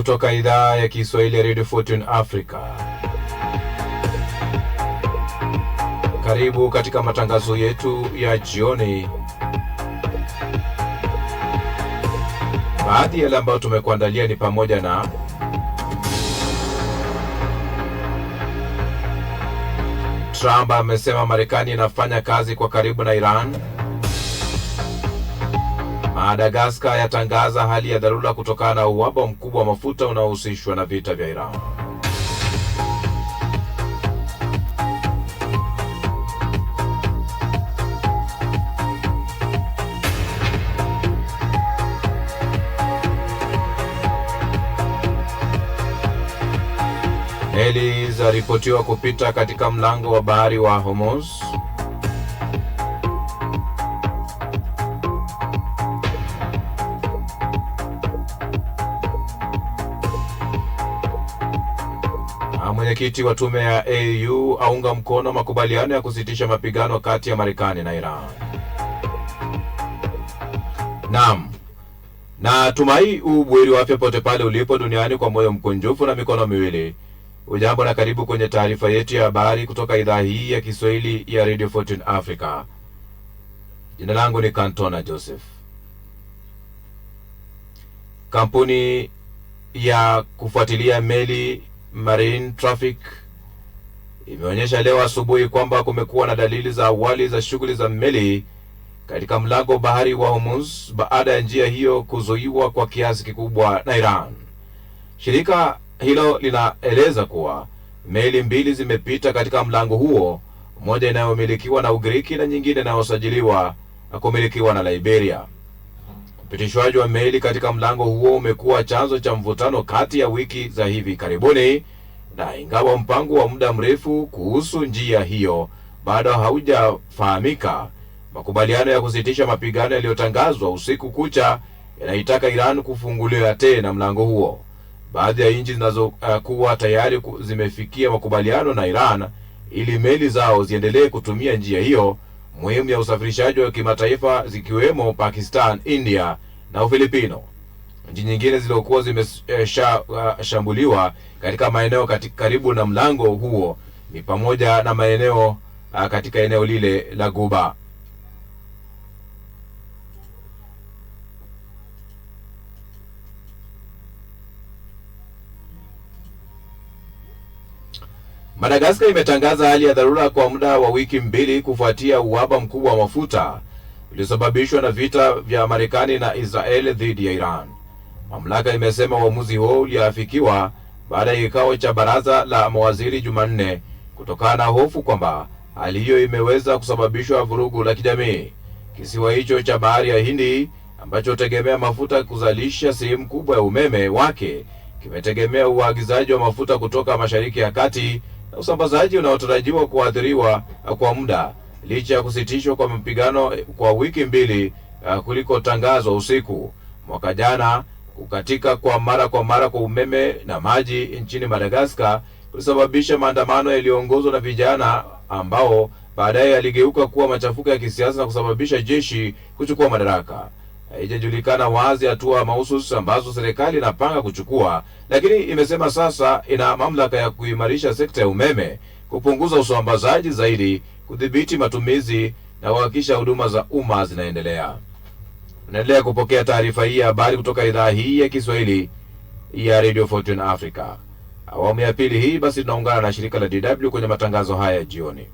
kutoka idhaa ya Kiswahili ya Radio Fortune Africa. Karibu katika matangazo yetu ya jioni. Baadhi ya yale ambayo tumekuandalia ni pamoja na Trump amesema Marekani inafanya kazi kwa karibu na Iran. Madagascar yatangaza hali ya dharura kutokana na uhaba mkubwa wa mafuta unaohusishwa na vita vya Iran. Meli zaripotiwa kupita katika mlango wa bahari wa Hormuz. Mwenyekiti wa tume ya AU aunga mkono makubaliano ya kusitisha mapigano kati ya Marekani na Iran. Naam. Na tumai ubweri wa afya pote pale ulipo duniani kwa moyo mkunjufu na mikono miwili. Ujambo na karibu kwenye taarifa yetu ya habari kutoka idhaa hii ya Kiswahili ya Radio Fortune Africa. Jina langu ni Kantona Joseph. Kampuni ya kufuatilia meli Marine Traffic imeonyesha leo asubuhi kwamba kumekuwa na dalili za awali za shughuli za meli katika mlango bahari wa Hormuz baada ya njia hiyo kuzuiwa kwa kiasi kikubwa na Iran. Shirika hilo linaeleza kuwa meli mbili zimepita katika mlango huo, moja inayomilikiwa na Ugiriki na nyingine inayosajiliwa na kumilikiwa na Liberia. Upitishwaji wa meli katika mlango huo umekuwa chanzo cha mvutano kati ya wiki za hivi karibuni, na ingawa mpango wa muda mrefu kuhusu njia hiyo bado haujafahamika, makubaliano ya kusitisha mapigano yaliyotangazwa usiku kucha yanaitaka Iran kufungulia tena mlango huo. Baadhi ya nchi zinazokuwa tayari zimefikia makubaliano na Iran ili meli zao ziendelee kutumia njia hiyo muhimu ya usafirishaji wa kimataifa, zikiwemo Pakistan, India na Ufilipino. Nchi nyingine zilizokuwa zimeshambuliwa katika maeneo karibu na mlango huo ni pamoja na maeneo katika eneo lile la Guba. Madagascar imetangaza hali ya dharura kwa muda wa wiki mbili kufuatia uhaba mkubwa wa mafuta uliosababishwa na vita vya Marekani na Israel dhidi ya Iran. Mamlaka imesema uamuzi huo uliafikiwa baada ya kikao cha baraza la mawaziri Jumanne kutokana na hofu kwamba hali hiyo imeweza kusababishwa vurugu la kijamii. Kisiwa hicho cha bahari ya Hindi ambacho hutegemea mafuta kuzalisha sehemu kubwa ya umeme wake kimetegemea uagizaji wa mafuta kutoka Mashariki ya Kati, na usambazaji unaotarajiwa kuathiriwa kwa muda licha ya kusitishwa kwa mapigano kwa wiki mbili kuliko tangazwa usiku. Mwaka jana kukatika kwa mara kwa umeme na maji nchini Madagascar kulisababisha maandamano yaliyoongozwa na vijana ambao baadaye yaligeuka kuwa machafuko ya kisiasa na kusababisha jeshi kuchukua madaraka. Haijajulikana wazi hatua mahususi ambazo serikali inapanga kuchukua, lakini imesema sasa ina mamlaka ya kuimarisha sekta ya umeme, kupunguza usambazaji zaidi, kudhibiti matumizi na kuhakikisha huduma za umma zinaendelea. Unaendelea kupokea taarifa hii ya habari kutoka idhaa hii ya Kiswahili ya Radio Fortune Africa. Awamu ya pili hii basi tunaungana na shirika la DW kwenye matangazo haya jioni.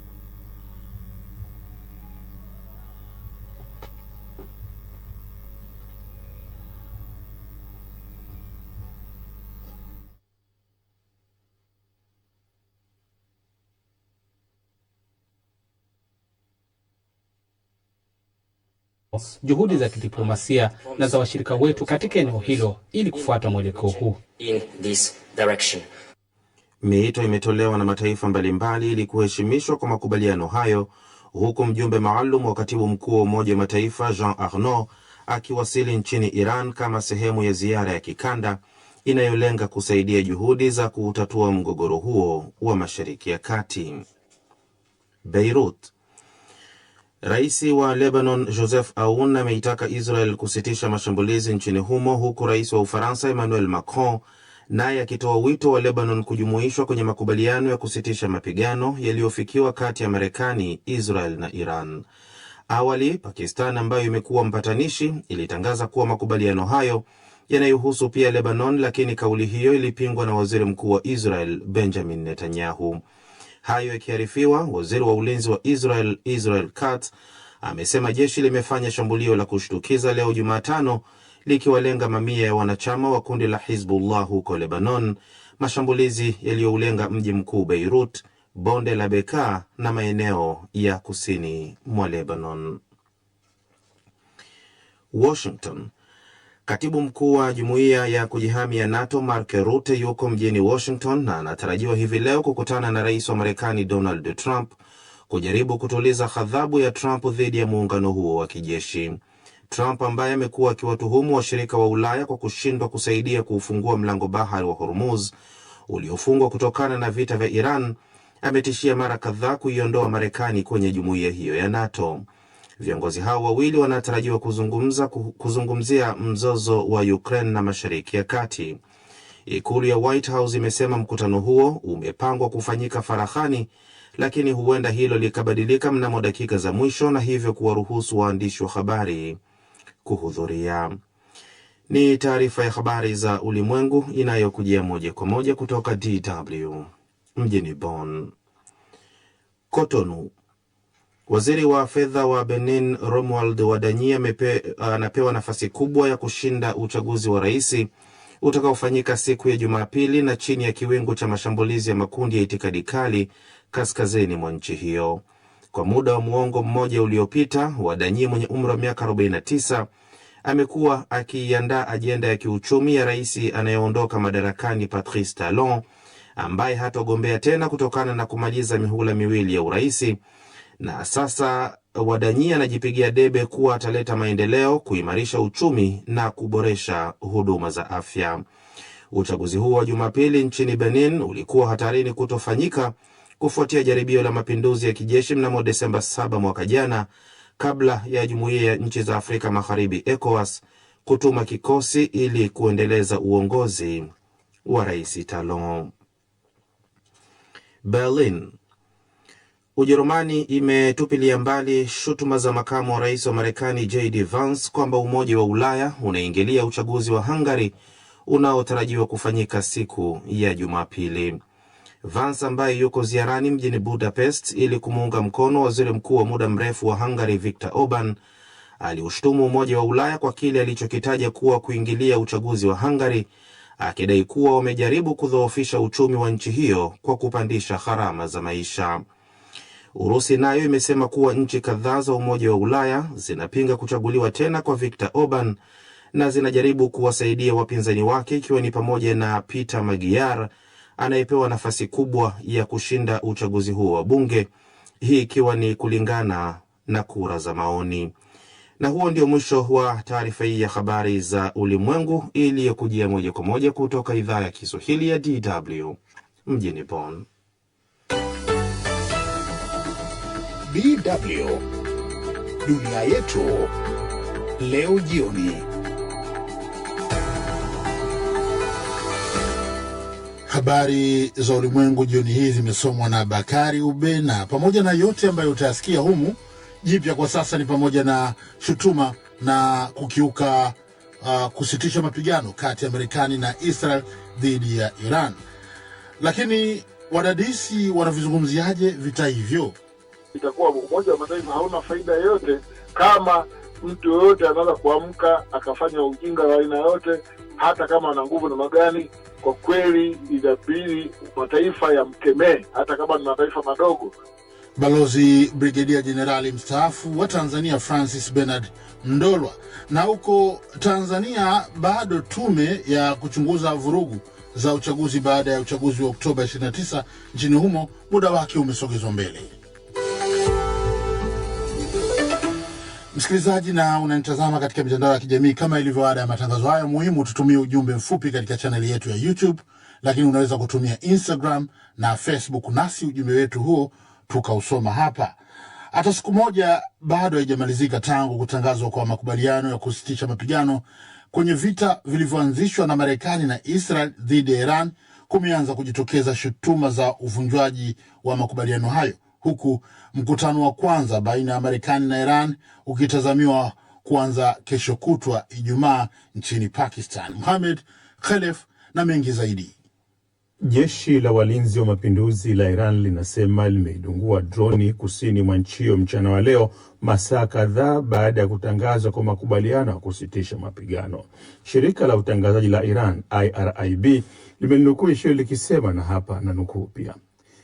Juhudi za kidiplomasia na za washirika wetu katika eneo hilo ili kufuata mwelekeo huu. Miito imetolewa na mataifa mbalimbali ili kuheshimishwa kwa makubaliano hayo, huku mjumbe maalum wa katibu mkuu wa Umoja wa Mataifa Jean Arnaud akiwasili nchini Iran kama sehemu ya ziara ya kikanda inayolenga kusaidia juhudi za kutatua mgogoro huo wa Mashariki ya Kati. Beirut. Rais wa Lebanon Joseph Aoun ameitaka Israel kusitisha mashambulizi nchini humo, huku rais wa Ufaransa Emmanuel Macron naye akitoa wito wa Lebanon kujumuishwa kwenye makubaliano ya kusitisha mapigano yaliyofikiwa kati ya Marekani, Israel na Iran. Awali, Pakistan ambayo imekuwa mpatanishi ilitangaza kuwa makubaliano hayo yanayohusu pia Lebanon, lakini kauli hiyo ilipingwa na waziri mkuu wa Israel Benjamin Netanyahu. Hayo yakiarifiwa, waziri wa ulinzi wa Israel Katz amesema jeshi limefanya shambulio la kushtukiza leo Jumatano likiwalenga mamia ya wanachama wa kundi la Hizbullah huko Lebanon, mashambulizi yaliyoulenga mji mkuu Beirut, bonde la Bekaa na maeneo ya kusini mwa Lebanon. Washington. Katibu mkuu wa jumuiya ya kujihami ya NATO Mark Rutte yuko mjini Washington na anatarajiwa hivi leo kukutana na rais wa Marekani Donald Trump kujaribu kutuliza ghadhabu ya Trump dhidi ya muungano huo wa kijeshi. Trump ambaye amekuwa akiwatuhumu washirika wa Ulaya kwa kushindwa kusaidia kuufungua mlango bahari wa Hormuz uliofungwa kutokana na vita vya Iran, ametishia mara kadhaa kuiondoa Marekani kwenye jumuiya hiyo ya NATO. Viongozi hao wawili wanatarajiwa kuzungumzia mzozo wa Ukraine na Mashariki ya Kati. Ikulu ya White House imesema mkutano huo umepangwa kufanyika faraghani, lakini huenda hilo likabadilika mnamo dakika za mwisho na hivyo kuwaruhusu waandishi wa habari kuhudhuria. Ni taarifa ya habari za ulimwengu inayokujia moja kwa moja kutoka DW mjini Bonn. Cotonou. Waziri wa fedha wa Benin Romuald Wadanyi anapewa nafasi kubwa ya kushinda uchaguzi wa rais utakaofanyika siku ya Jumapili na chini ya kiwingu cha mashambulizi ya makundi ya itikadi kali kaskazini mwa nchi hiyo. Kwa muda wa muongo mmoja uliopita, Wadanyi mwenye umri wa miaka 49 amekuwa akiandaa ajenda ya kiuchumi ya rais anayeondoka madarakani Patrice Talon, ambaye hatagombea tena kutokana na kumaliza mihula miwili ya uraisi. Na sasa Wadanyi anajipigia debe kuwa ataleta maendeleo, kuimarisha uchumi na kuboresha huduma za afya. Uchaguzi huo wa Jumapili nchini Benin ulikuwa hatarini kutofanyika kufuatia jaribio la mapinduzi ya kijeshi mnamo Desemba 7 mwaka jana, kabla ya Jumuiya ya Nchi za Afrika Magharibi ECOWAS kutuma kikosi ili kuendeleza uongozi wa Rais Talon. Berlin. Ujerumani imetupilia mbali shutuma za makamu wa rais wa Marekani JD Vance kwamba Umoja wa Ulaya unaingilia uchaguzi wa Hungary unaotarajiwa kufanyika siku ya Jumapili. Vance ambaye yuko ziarani mjini Budapest ili kumuunga mkono waziri mkuu wa muda mrefu wa Hungary Viktor Orban, aliushtumu Umoja wa Ulaya kwa kile alichokitaja kuwa kuingilia uchaguzi wa Hungary, akidai kuwa wamejaribu kudhoofisha uchumi wa nchi hiyo kwa kupandisha gharama za maisha. Urusi nayo imesema kuwa nchi kadhaa za Umoja wa Ulaya zinapinga kuchaguliwa tena kwa Viktor Orban na zinajaribu kuwasaidia wapinzani wake, ikiwa ni pamoja na Peter Magyar anayepewa nafasi kubwa ya kushinda uchaguzi huo wa bunge, hii ikiwa ni kulingana na kura za maoni. Na huo ndio mwisho wa taarifa hii ya habari za ulimwengu iliyokujia moja kwa moja kutoka idhaa ya Kiswahili ya DW mjini Bonn. DW Dunia Yetu leo jioni. Habari za ulimwengu jioni hii zimesomwa na Bakari Ubena. Pamoja na yote ambayo utayasikia humu, jipya kwa sasa ni pamoja na shutuma na kukiuka kusitisha mapigano kati ya Marekani na Israel dhidi ya Iran. Lakini wadadisi wanavizungumziaje vita hivyo? Itakuwa Umoja wa Mataifa hauna faida yoyote kama mtu yoyote anaweza kuamka akafanya ujinga wa aina yote, hata kama ana nguvu na magani. Kwa kweli inabidi mataifa yamkemee, hata kama ni mataifa madogo. Balozi Brigedia Jenerali mstaafu wa Tanzania Francis Bernard Mndolwa. Na huko Tanzania bado tume ya kuchunguza vurugu za uchaguzi baada ya uchaguzi wa Oktoba 29 nchini humo muda wake umesogezwa mbele. Msikilizaji na unanitazama katika mitandao ya kijamii, kama ilivyo ada ya matangazo haya muhimu, tutumie ujumbe mfupi katika chaneli yetu ya YouTube, lakini unaweza kutumia Instagram na Facebook, nasi ujumbe wetu huo tukausoma hapa. Hata siku moja bado haijamalizika tangu kutangazwa kwa makubaliano ya kusitisha mapigano Kwenye vita vilivyoanzishwa na Marekani na Israel dhidi ya Iran kumeanza kujitokeza shutuma za uvunjwaji wa makubaliano hayo, huku mkutano wa kwanza baina ya Marekani na Iran ukitazamiwa kuanza kesho kutwa Ijumaa nchini Pakistan. Mohamed Khalef na mengi zaidi. Jeshi la walinzi wa mapinduzi la Iran linasema limeidungua droni kusini mwa nchi hiyo mchana wa leo, masaa kadhaa baada ya kutangazwa kwa makubaliano ya kusitisha mapigano. Shirika la utangazaji la Iran IRIB limelinukuu hilo likisema, na hapa na nukuu pia,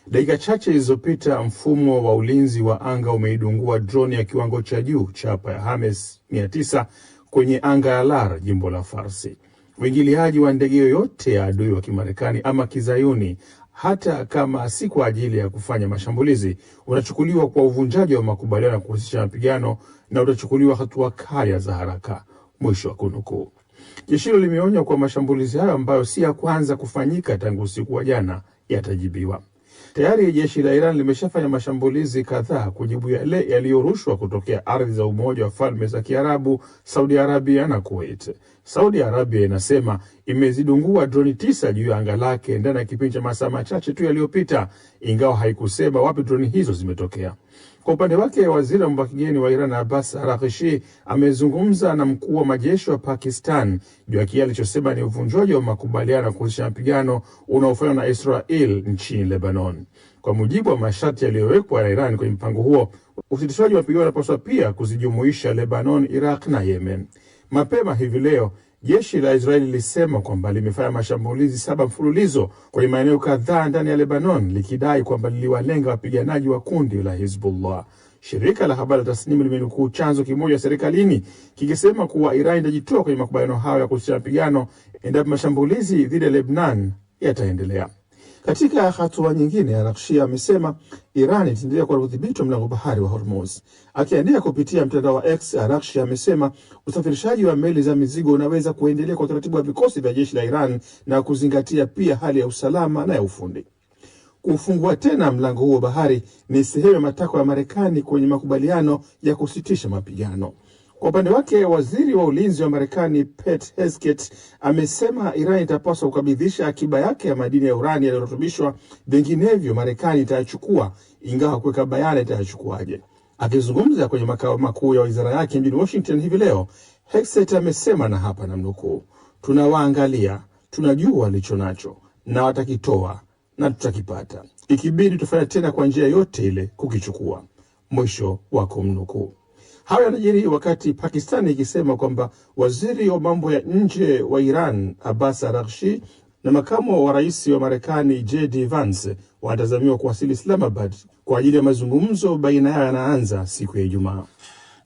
dakika chache zilizopita mfumo wa ulinzi wa anga umeidungua droni ya kiwango cha juu chapa ya Hermes 900 kwenye anga ya Lar, jimbo la Farsi. Uingiliaji wa ndege yoyote ya adui wa Kimarekani ama Kizayuni, hata kama si kwa ajili ya kufanya mashambulizi, unachukuliwa kwa uvunjaji wa makubaliano ya kusitisha mapigano na utachukuliwa hatua kali za haraka. Mwisho wa kunukuu. Jeshi hilo limeonya kwa mashambulizi hayo ambayo si ya kwanza kufanyika tangu usiku wa jana yatajibiwa. Tayari jeshi la Iran limeshafanya mashambulizi kadhaa kujibu yale yaliyorushwa kutokea ardhi za Umoja wa Falme za Kiarabu, Saudi Arabia na Kuwait. Saudi Arabia inasema imezidungua droni 9 juu ya anga lake ndani ya kipindi cha masaa machache tu yaliyopita, ingawa haikusema wapi droni hizo zimetokea. Kwa upande wake, waziri wa mambo ya kigeni wa Iran Abbas Araghchi amezungumza na mkuu wa majeshi wa Pakistan juu ya kile alichosema ni uvunjaji wa makubaliano ya kusitisha mapigano unaofanywa na Israel nchini Lebanon. Kwa mujibu wa masharti yaliyowekwa na Iran kwenye mpango huo, usitishaji wa mapigano unapaswa pia kuzijumuisha Lebanon, Iraq na Yemen. Mapema hivi leo jeshi la Israeli lilisema kwamba limefanya mashambulizi 7 mfululizo kwenye maeneo kadhaa ndani ya Lebanon, likidai kwamba liliwalenga wapiganaji wa kundi la Hezbollah. Shirika la habari la Tasnim limenukuu chanzo kimoja serikalini kikisema kuwa Iran itajitoa kwenye makubaliano hayo ya kusitisha mapigano endapo mashambulizi dhidi ya Lebanon yataendelea. Katika hatua nyingine, Araghchi amesema Iran itaendelea kwa udhibiti wa mlango bahari wa Hormuz. Akiandika kupitia mtandao wa X, Araghchi amesema usafirishaji wa meli za mizigo unaweza kuendelea kwa utaratibu wa vikosi vya jeshi la Iran na kuzingatia pia hali ya usalama na ya ufundi. Kufungua tena mlango huo bahari ni sehemu ya matakwa ya Marekani kwenye makubaliano ya kusitisha mapigano. Kwa upande wake, waziri wa ulinzi wa Marekani Pete Hegseth amesema Iran itapaswa kukabidhisha akiba yake ya madini ya urani yaliyorutubishwa, vinginevyo Marekani itayachukua, ingawa kuweka bayana itayachukuaje. Akizungumza kwenye makao makuu ya wizara yake mjini Washington hivi leo, Hegseth amesema, na hapa namnukuu, tunawaangalia, tunajua walicho nacho na watakitoa na tutakipata, ikibidi tufanya tena kwa njia yote ile kukichukua. Mwisho wa kumnukuu. Hayo yanajiri wakati Pakistan ikisema kwamba waziri wa mambo ya nje wa Iran Abbas Araghchi na makamu wa rais wa Marekani J.D. Vance wanatazamiwa kuwasili Islamabad kwa ajili ya mazungumzo baina yao yanaanza siku ya Ijumaa.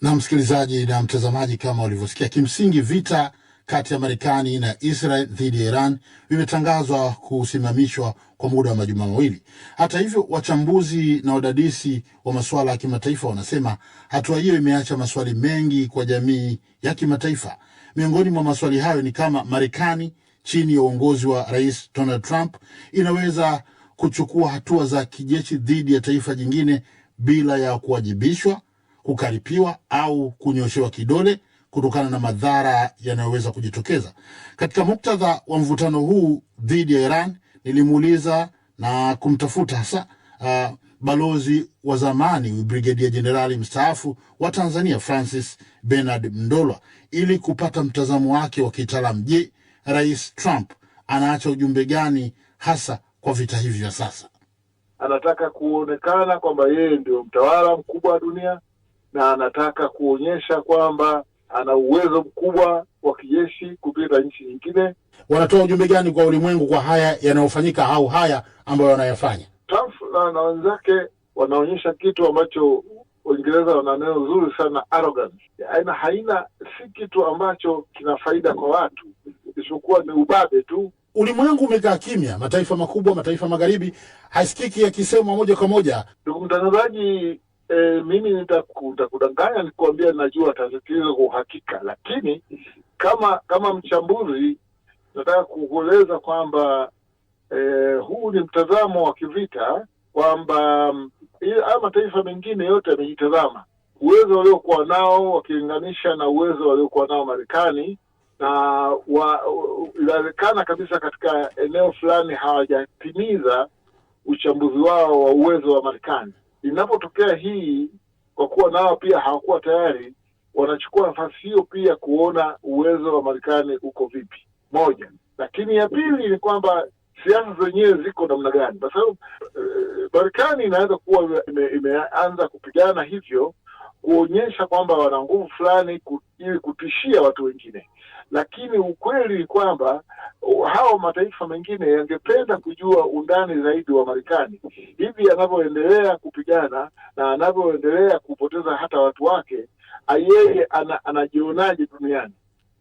Na msikilizaji na mtazamaji, kama ulivyosikia, kimsingi vita kati ya Marekani na Israel dhidi ya Iran vimetangazwa kusimamishwa kwa muda wa majuma mawili. Hata hivyo, wachambuzi na wadadisi wa masuala ya kimataifa wanasema hatua hiyo imeacha maswali mengi kwa jamii ya kimataifa. Miongoni mwa maswali hayo ni kama Marekani chini ya uongozi wa Rais Donald Trump inaweza kuchukua hatua za kijeshi dhidi ya taifa jingine bila ya kuwajibishwa, kukaripiwa au kunyoshewa kidole kutokana na madhara yanayoweza kujitokeza. Katika muktadha wa mvutano huu dhidi ya Iran, nilimuuliza na kumtafuta hasa balozi wa zamani Brigedia Jenerali mstaafu wa Tanzania Francis Bernard Mndolwa ili kupata mtazamo wake wa kitaalamu. Je, Rais Trump anaacha ujumbe gani hasa kwa vita hivi vya sasa? Anataka kuonekana kwamba yeye ndio mtawala mkubwa wa dunia na anataka kuonyesha kwamba ana uwezo mkubwa wa kijeshi kupita nchi nyingine. Wanatoa ujumbe gani kwa ulimwengu kwa haya yanayofanyika au haya ambayo wanayafanya? Trump na wenzake wanaonyesha kitu ambacho Uingereza wana neno zuri sana, arrogance. Haina si kitu ambacho kina faida kwa watu, isipokuwa ni ubabe tu. Ulimwengu umekaa kimya, mataifa makubwa, mataifa magharibi haisikiki yakisema moja kwa moja. Ndugu mtangazaji, mimi nitakudanganya nikwambia najua tatizo kwa uhakika, lakini kama mchambuzi nataka kukueleza kwamba huu ni mtazamo wa kivita, kwamba haya mataifa mengine yote yamejitazama uwezo waliokuwa nao wakilinganisha na uwezo waliokuwa nao Marekani, na inawezekana kabisa katika eneo fulani hawajatimiza uchambuzi wao wa uwezo wa Marekani. Inapotokea hii, kwa kuwa nao pia hawakuwa tayari, wanachukua nafasi hiyo pia kuona uwezo wa Marekani uko vipi, moja. Lakini ya pili ni kwamba siasa zenyewe ziko namna gani, kwa sababu Marekani inaweza kuwa imeanza kupigana hivyo kuonyesha kwamba wana nguvu fulani ili kutishia watu wengine, lakini ukweli ni kwamba hao mataifa mengine yangependa kujua undani zaidi wa Marekani, hivi anavyoendelea kupigana na anavyoendelea kupoteza hata watu wake, yeye anajionaje duniani.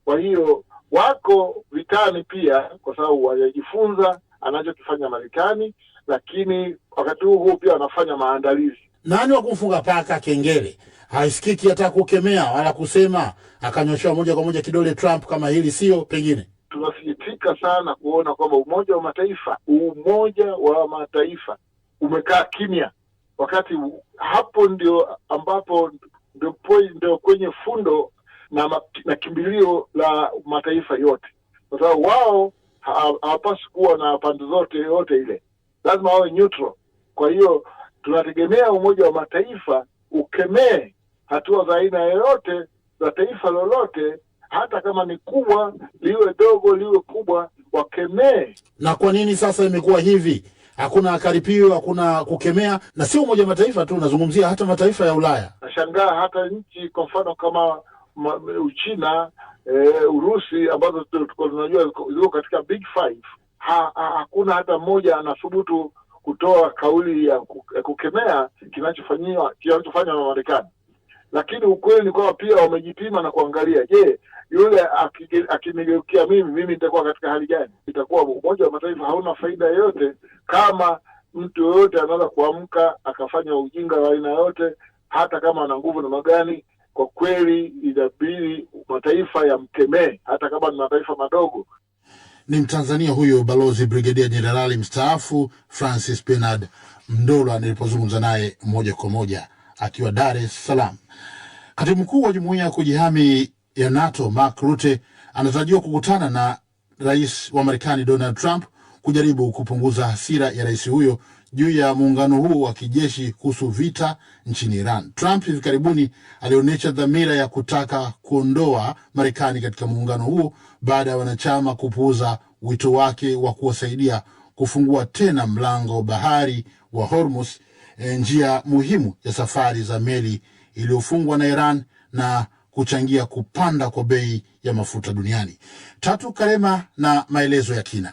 Kwa hiyo wako vitani pia, kwa sababu wajifunza anachokifanya Marekani, lakini wakati huo pia wanafanya maandalizi. Nani wa kufunga paka kengele? Haisikiki hata kukemea wala kusema, akanyosha moja kwa moja kidole Trump kama hili sio pengine. Tunasikitika sana kuona kwamba Umoja wa Mataifa umekaa kimya, wakati hapo ndio ambapo ndio kwenye fundo na kimbilio la mataifa yote, kwa sababu wao hawapaswi kuwa na pande zote yote ile, lazima wawe neutral. Kwa hiyo tunategemea Umoja wa Mataifa ukemee hatua za aina yoyote za taifa lolote, hata kama ni kubwa, liwe dogo, liwe kubwa, wakemee. Na kwa nini sasa imekuwa hivi? Hakuna karipio, hakuna kukemea, na sio Umoja wa Mataifa tu, nazungumzia hata mataifa ya Ulaya. Nashangaa hata nchi kwa mfano kama Uchina, Urusi, ambazo tunajua ziko katika Big Five, hakuna hata mmoja anathubutu kutoa kauli ya kukemea kinachofanywa na Marekani. Lakini ukweli ni kwamba pia wamejipima na kuangalia, je, yule akinigeukia mimi nitakuwa katika hali gani? Itakuwa Umoja wa Mataifa hauna faida yoyote kama mtu yoyote anaweza kuamka akafanya ujinga wa aina yote, hata kama ana nguvu na magani. Kwa kweli inabidi mataifa yamkemee, hata kama ni mataifa madogo. Ni Mtanzania huyo Balozi Brigedia Jenerali mstaafu Francis Bernard Mndola nilipozungumza naye moja kwa moja akiwa Dar es Salaam. Katibu mkuu wa Jumuiya ya Kujihami ya NATO Mark Rutte anatarajiwa kukutana na rais wa Marekani Donald Trump kujaribu kupunguza hasira ya rais huyo juu ya muungano huo wa kijeshi kuhusu vita nchini Iran. Trump hivi karibuni alionyesha dhamira ya kutaka kuondoa Marekani katika muungano huo baada ya wanachama kupuuza wito wake wa kuwasaidia kufungua tena mlango bahari wa Hormuz, njia muhimu ya safari za meli iliyofungwa na Iran na kuchangia kupanda kwa bei ya mafuta duniani. Tatu Karema na maelezo ya kina.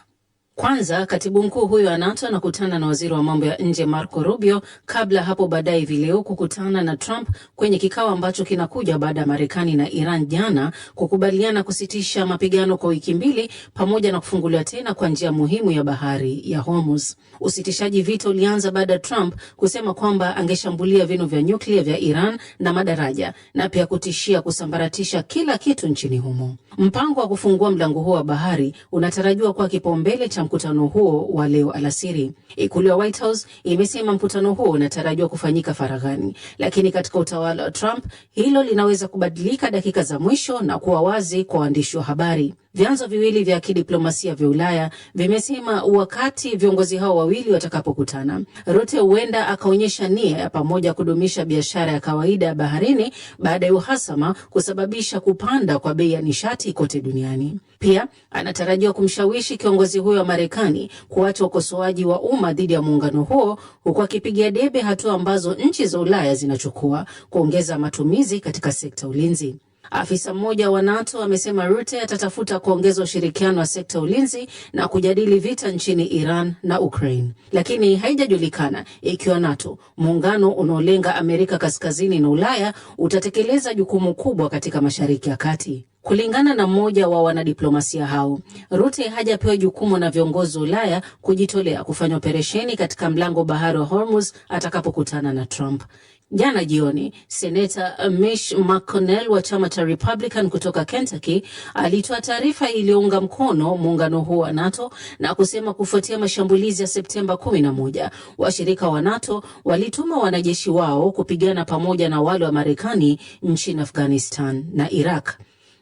Kwanza, katibu mkuu huyo wa NATO anakutana na waziri wa mambo ya nje Marco Rubio kabla hapo baadaye hivi leo kukutana na Trump kwenye kikao ambacho kinakuja baada ya Marekani na Iran jana kukubaliana kusitisha mapigano kwa wiki mbili pamoja na kufunguliwa tena kwa njia muhimu ya bahari ya Hormuz. Usitishaji vita ulianza baada ya Trump kusema kwamba angeshambulia vinu vya nyuklia vya Iran na madaraja na pia kutishia kusambaratisha kila kitu nchini humo. Mpango wa kufungua mlango huo wa bahari unatarajiwa kuwa kipaumbele cha mkutano huo wa leo alasiri. Ikulu ya White House imesema mkutano huo unatarajiwa kufanyika faraghani, lakini katika utawala wa Trump hilo linaweza kubadilika dakika za mwisho na kuwa wazi kwa waandishi wa habari. Vyanzo viwili vya kidiplomasia vya Ulaya vimesema wakati viongozi hao wawili watakapokutana, Rutte huenda akaonyesha nia ya pamoja kudumisha biashara ya kawaida ya baharini baada ya uhasama kusababisha kupanda kwa bei ya nishati kote duniani. Pia anatarajiwa kumshawishi kiongozi huyo wa Marekani kuacha ukosoaji wa umma dhidi ya muungano huo, huku akipigia debe hatua ambazo nchi za Ulaya zinachukua kuongeza matumizi katika sekta ulinzi. Afisa mmoja wa NATO amesema Rutte atatafuta kuongeza ushirikiano wa sekta ulinzi na kujadili vita nchini Iran na Ukraine. Lakini haijajulikana ikiwa NATO, muungano unaolenga Amerika Kaskazini na Ulaya, utatekeleza jukumu kubwa katika Mashariki ya Kati. Kulingana na mmoja wa wanadiplomasia hao, Rutte hajapewa jukumu na viongozi wa Ulaya kujitolea kufanya operesheni katika mlango bahari wa Hormuz atakapokutana na Trump. Jana jioni, Seneta Mitch McConnell wa chama cha Republican kutoka Kentucky alitoa taarifa iliyounga mkono muungano huo wa NATO na kusema kufuatia mashambulizi ya Septemba 11, washirika wa NATO walituma wanajeshi wao kupigana pamoja na wale wa Marekani nchini Afghanistan na Iraq.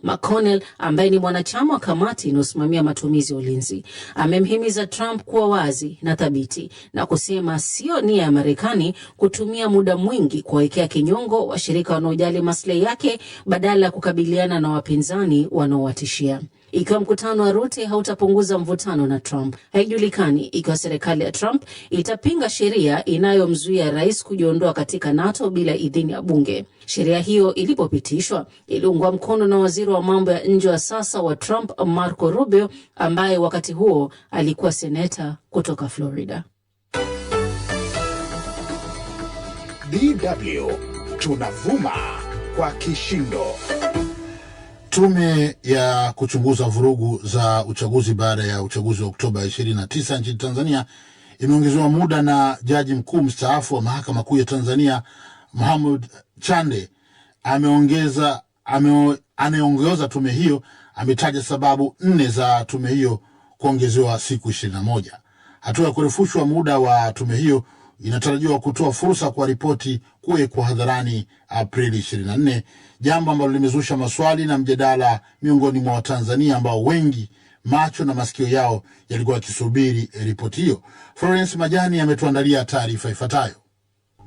McConnell, ambaye ni mwanachama wa kamati inayosimamia matumizi ya ulinzi, amemhimiza Trump kuwa wazi na thabiti na kusema sio nia ya Marekani kutumia muda mwingi kuwawekea kinyongo washirika wanaojali maslahi yake badala ya kukabiliana na wapinzani wanaowatishia. Ikiwa mkutano wa Rutte hautapunguza mvutano na Trump, haijulikani ikiwa serikali ya Trump itapinga sheria inayomzuia rais kujiondoa katika NATO bila idhini ya bunge. Sheria hiyo ilipopitishwa iliungwa mkono na waziri wa mambo ya nje wa sasa wa Trump, Marco Rubio, ambaye wakati huo alikuwa seneta kutoka Florida. DW tunavuma kwa kishindo. Tume ya kuchunguza vurugu za uchaguzi baada ya uchaguzi wa Oktoba 29 nchini Tanzania imeongezewa muda na jaji mkuu mstaafu wa mahakama kuu ya Tanzania Mohamed Chande. Anayeongoza tume hiyo ametaja sababu 4 za tume hiyo kuongezewa siku 21. Hatua ya kurefushwa muda wa tume hiyo inatarajiwa kutoa fursa kwa ripoti kuwekwa hadharani Aprili 24, jambo ambalo limezusha maswali na mjadala miongoni mwa Watanzania ambao wengi macho na masikio yao yalikuwa yakisubiri ripoti hiyo. Florence Majani ametuandalia taarifa ifuatayo.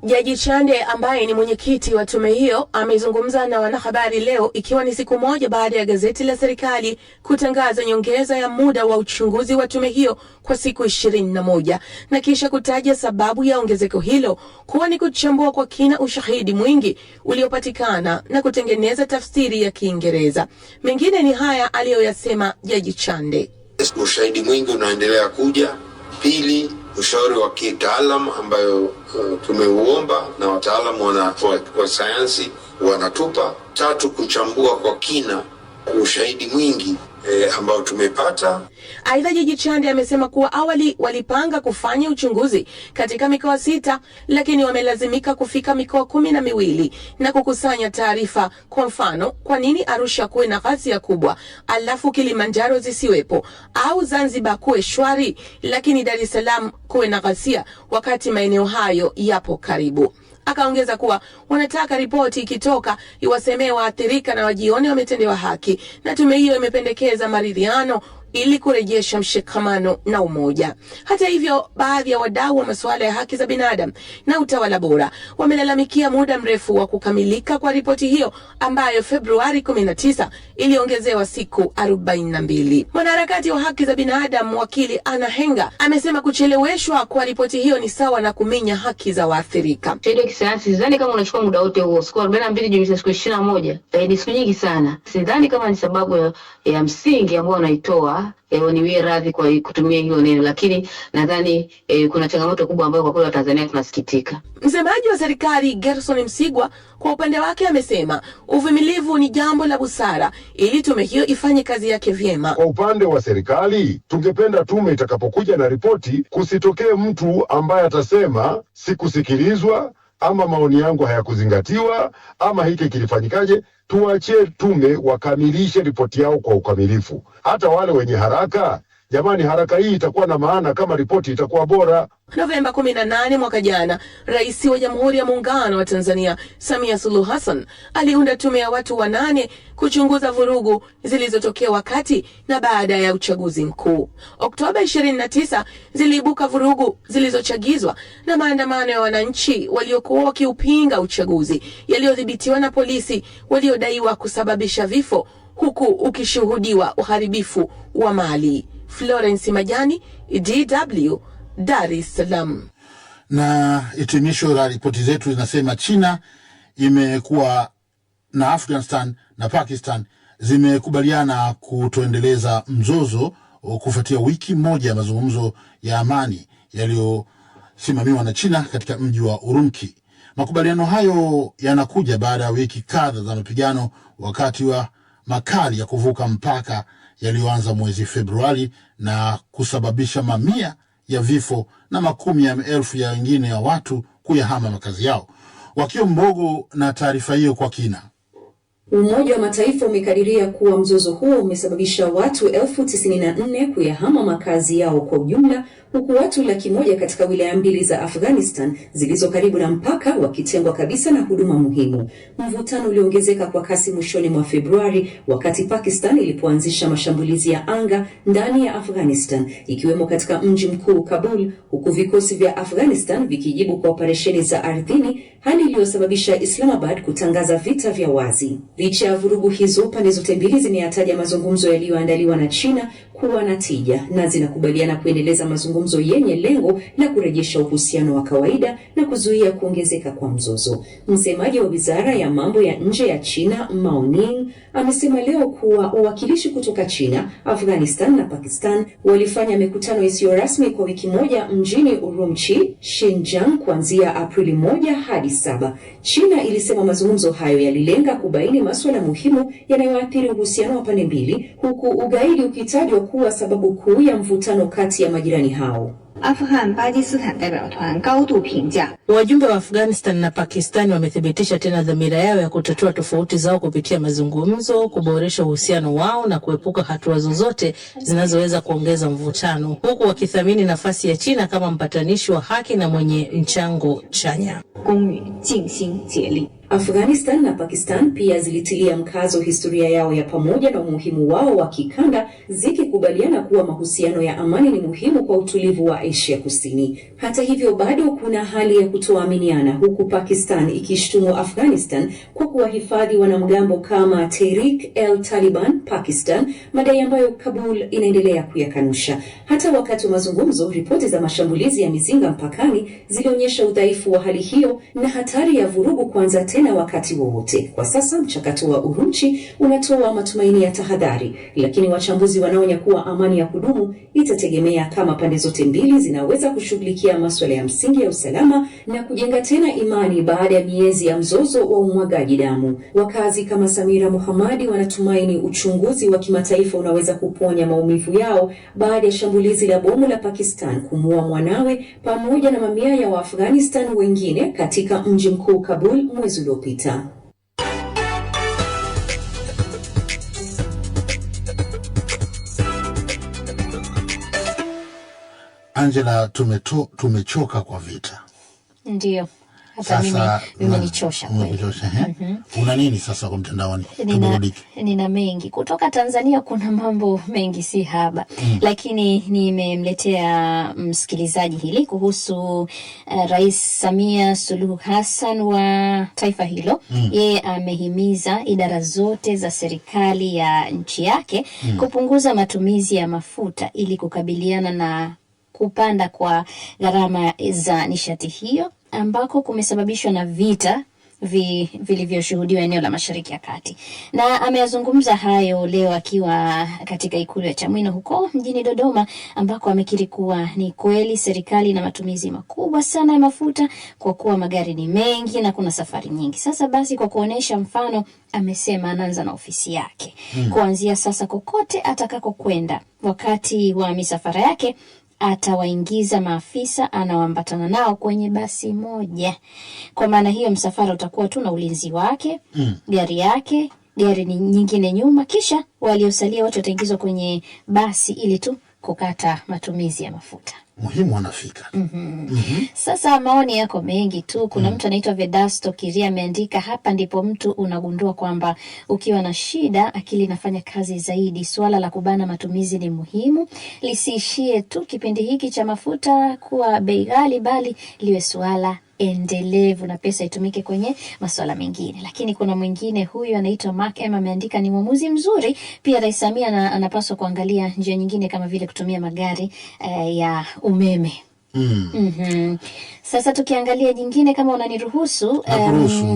Jaji Chande ambaye ni mwenyekiti wa tume hiyo amezungumza na wanahabari leo ikiwa ni siku moja baada ya gazeti la serikali kutangaza nyongeza ya muda wa uchunguzi wa tume hiyo kwa siku 21 na kisha kutaja sababu ya ongezeko hilo kuwa ni kuchambua kwa kina ushahidi mwingi uliopatikana na kutengeneza tafsiri ya Kiingereza. Mengine ni haya aliyoyasema Jaji Chande. Ushahidi mwingi unaendelea kuja. Pili, ushauri wa kitaalamu ambayo tumeuomba na wataalamu wa sayansi wanatupa. Tatu, kuchambua kwa kina ushahidi mwingi ambao tumepata. Aidha, Jaji Chande amesema kuwa awali walipanga kufanya uchunguzi katika mikoa 6 lakini wamelazimika kufika mikoa 12 na kukusanya taarifa. Kwa mfano, kwa nini Arusha kuwe na ghasia kubwa alafu Kilimanjaro zisiwepo, au Zanzibar kuwe shwari lakini Dar es Salaam kuwe na ghasia wakati maeneo hayo yapo karibu. Akaongeza kuwa wanataka ripoti ikitoka iwasemee waathirika na wajione wametendewa haki, na tume hiyo imependekeza maridhiano ili kurejesha mshikamano na umoja. Hata hivyo, baadhi ya wadau wa masuala ya haki za binadamu na utawala bora wamelalamikia muda mrefu wa kukamilika kwa ripoti hiyo ambayo Februari 19 iliongezewa siku 42. Mwanaharakati wa haki za binadamu wakili Anna Henga amesema kucheleweshwa kwa ripoti hiyo ni sawa na kuminya haki za waathirika. Shahidi wa kisayansi, sidhani kama unachukua muda wote huo, siku 42 jumlisha siku 21. Ni siku nyingi sana. Sidhani kama ni sababu ya msingi ambayo wanaitoa niwie radhi kwa kutumia hiyo neno, lakini nadhani kuna changamoto kubwa ambayo kwa kweli Watanzania tunasikitika. Msemaji wa serikali Gerson Msigwa kwa upande wake amesema uvumilivu ni jambo la busara ili tume hiyo ifanye kazi yake vyema. Kwa upande wa serikali, tungependa tume itakapokuja na ripoti kusitokee mtu ambaye atasema sikusikilizwa ama maoni yangu hayakuzingatiwa ama hiki kilifanyikaje. Tuachie tume wakamilishe ripoti yao kwa ukamilifu. Hata wale wenye haraka, jamani, haraka hii itakuwa na maana kama ripoti itakuwa bora. Novemba 18 mwaka jana, Rais wa Jamhuri ya Muungano wa Tanzania Samia Suluhu Hassan aliunda tume ya watu 8 kuchunguza vurugu zilizotokea wakati na baada ya uchaguzi mkuu. Oktoba 29 ziliibuka vurugu zilizochagizwa na maandamano ya wananchi waliokuwa wakiupinga uchaguzi yaliyodhibitiwa na polisi waliodaiwa kusababisha vifo, huku ukishuhudiwa uharibifu wa mali. Florence Majani, DW, Dar es Salaam. Na hitimisho la ripoti zetu linasema China imekuwa na Afghanistan na Pakistan zimekubaliana kutoendeleza mzozo kufuatia wiki moja ya mazungumzo ya amani yaliyosimamiwa na China katika mji wa Urumqi. Makubaliano hayo yanakuja baada ya wiki kadhaa za mapigano wakati wa makali ya kuvuka mpaka yaliyoanza mwezi Februari na kusababisha mamia ya vifo na makumi ya maelfu ya wengine ya watu kuyahama makazi yao. Wakio Mbogo na taarifa hiyo kwa kina. Umoja wa Mataifa umekadiria kuwa mzozo huo umesababisha watu 94,000 kuyahama makazi yao kwa ujumla, huku watu 100,000 katika wilaya 2 za Afghanistan zilizo karibu na mpaka wakitengwa kabisa na huduma muhimu. Mvutano uliongezeka kwa kasi mwishoni mwa Februari wakati Pakistan ilipoanzisha mashambulizi ya anga ndani ya Afghanistan, ikiwemo katika mji mkuu Kabul, huku vikosi vya Afghanistan vikijibu kwa operesheni za ardhini, hali iliyosababisha Islamabad kutangaza vita vya wazi. Licha ya vurugu hizo, pande zote mbili zimeyataja mazungumzo yaliyoandaliwa na China kuwa na tija na zinakubaliana kuendeleza mazungumzo yenye lengo la kurejesha uhusiano wa kawaida na kuzuia kuongezeka kwa mzozo. Msemaji wa Wizara ya Mambo ya Nje ya China, Mao Ning, amesema leo kuwa wawakilishi kutoka China, Afghanistan na Pakistan walifanya mikutano isiyo rasmi kwa wiki moja mjini Urumqi, Xinjiang kuanzia Aprili 1 hadi 7. China ilisema mazungumzo hayo yalilenga kubaini masuala muhimu yanayoathiri uhusiano wa pande mbili, huku ugaidi ukitajwa kuwa sababu kuu ya mvutano kati ya majirani hao. Wajumbe wa Afghanistan na Pakistan wamethibitisha tena dhamira yao ya kutatua tofauti zao kupitia mazungumzo, kuboresha uhusiano wao na kuepuka hatua zozote zinazoweza kuongeza mvutano, huku wakithamini nafasi ya China kama mpatanishi wa haki na mwenye mchango chanya. Afghanistan na Pakistan pia zilitilia mkazo historia yao ya pamoja na umuhimu wao wa kikanda, zikikubaliana kuwa mahusiano ya amani ni muhimu kwa utulivu wa Asia Kusini. Hata hivyo, bado kuna hali ya kutoaminiana, huku Pakistan ikishtumu Afghanistan kwa kuwahifadhi wanamgambo kama Tehrik-e-Taliban Pakistan, madai ambayo Kabul inaendelea kuyakanusha. Hata wakati wa mazungumzo, ripoti za mashambulizi ya mizinga mpakani zilionyesha udhaifu wa hali hiyo na hatari ya vurugu kuanza tena wakati wowote. Kwa sasa mchakato wa Urumqi unatoa matumaini ya tahadhari, lakini wachambuzi wanaonya kuwa amani ya kudumu itategemea kama pande zote mbili zinaweza kushughulikia masuala ya msingi ya usalama na kujenga tena imani baada ya miezi ya mzozo wa umwagaji damu. Wakazi kama Samira Muhammadi wanatumaini uchunguzi wa kimataifa unaweza kuponya maumivu yao baada ya shambulizi la bomu la Pakistan kumuua mwanawe pamoja na mamia ya Waafghanistan wengine katika mji mkuu Kabul mwezi uliopita. Angela, tumechoka kwa vita. Ndio. Hata mimi imenichosha kweli. Una nini sasa kwa mtandaoni? Nina mengi. Kutoka Tanzania kuna mambo mengi si haba. Lakini nimemletea msikilizaji hili kuhusu Rais Samia Suluhu Hassan wa taifa hilo. Yeye amehimiza idara zote za serikali ya nchi yake kupunguza matumizi ya mafuta ili kukabiliana na kupanda kwa gharama za nishati hiyo ambako kumesababishwa na vita vilivyoshuhudiwa eneo la Mashariki ya Kati. Na ameyazungumza hayo leo akiwa katika ikulu ya Chamwino huko mjini Dodoma, ambako amekiri kuwa ni kweli serikali ina matumizi makubwa sana ya mafuta kwa kuwa magari ni mengi na kuna safari nyingi. Sasa basi, kwa kuonesha mfano, amesema anaanza na ofisi yake. Kuanzia sasa, kokote atakako kwenda wakati wa misafara yake atawaingiza maafisa anaoambatana nao kwenye basi moja. Kwa maana hiyo msafara utakuwa tu na ulinzi wake, gari yake, gari nyingine nyuma, kisha waliosalia wote wataingizwa kwenye basi ili tu kukata matumizi ya mafuta. Muhimu wanafika. Sasa maoni yako mengi tu. Kuna mtu anaitwa Vedasto Kiria ameandika, hapa ndipo mtu unagundua kwamba ukiwa na shida akili inafanya kazi zaidi. Swala la kubana matumizi ni muhimu, lisiishie tu kipindi hiki cha mafuta kuwa bei ghali, bali liwe swala endelevu na pesa itumike kwenye masuala mengine. Lakini kuna mwingine huyu anaitwa Mark M ameandika, ni mwamuzi mzuri. Pia Rais Samia anapaswa kuangalia njia nyingine kama vile kutumia magari ya umeme. Sasa tukiangalia jingine kama unaniruhusu,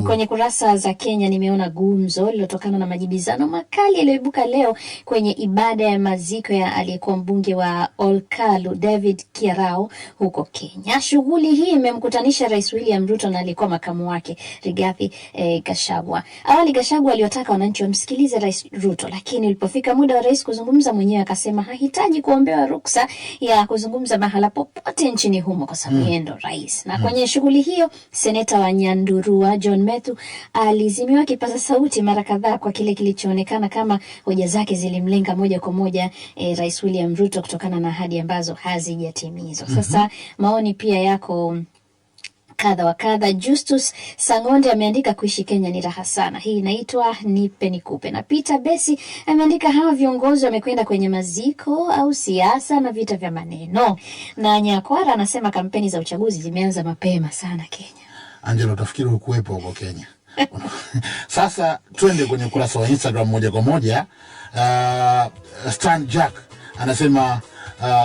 kwenye kurasa za Kenya nimeona gumzo lilotokana na majibizano makali yaliyoibuka leo kwenye ibada ya maziko ya aliyekuwa mbunge wa Olkalu David Kiarao huko Kenya. Shughuli hii imemkutanisha Rais William Ruto na aliyekuwa makamu wake Rigathi Gachagua. Awali Gachagua aliwataka wananchi wamsikilize Rais Ruto, lakini ulipofika muda wa rais kuzungumza, mwenyewe akasema hahitaji kuombewa ruksa ya kuzungumza mahala popote nchini nchini humo kwa sababu yeye ndo rais. Na kwenye shughuli hiyo, seneta wa Nyandurua John Methu alizimiwa kipaza sauti mara kadhaa kwa kile kilichoonekana kama hoja zake zilimlenga moja kwa moja Rais William Ruto kutokana na ahadi ambazo hazijatimizwa. Sasa maoni pia yako kadha wa kadha. Justus Sangonde ameandika kuishi Kenya ni raha sana. Hii inaitwa nipe nikupe. Na Peter Besi ameandika hawa viongozi wamekwenda kwenye maziko au siasa na vita vya maneno. Na Nyakwara anasema kampeni za uchaguzi zimeanza mapema sana Kenya. Angelo, utafikiri ukuwepo huko Kenya. Sasa twende kwenye ukurasa wa Instagram moja kwa moja. Stan Jack anasema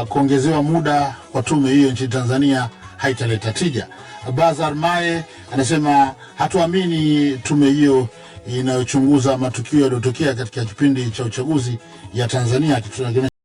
kuongezewa muda kwa tume hiyo nchini Tanzania haitaleta tija. Bazar Mae anasema hatuamini tume hiyo inayochunguza matukio yaliyotokea katika kipindi cha uchaguzi ya Tanzania, akionyesha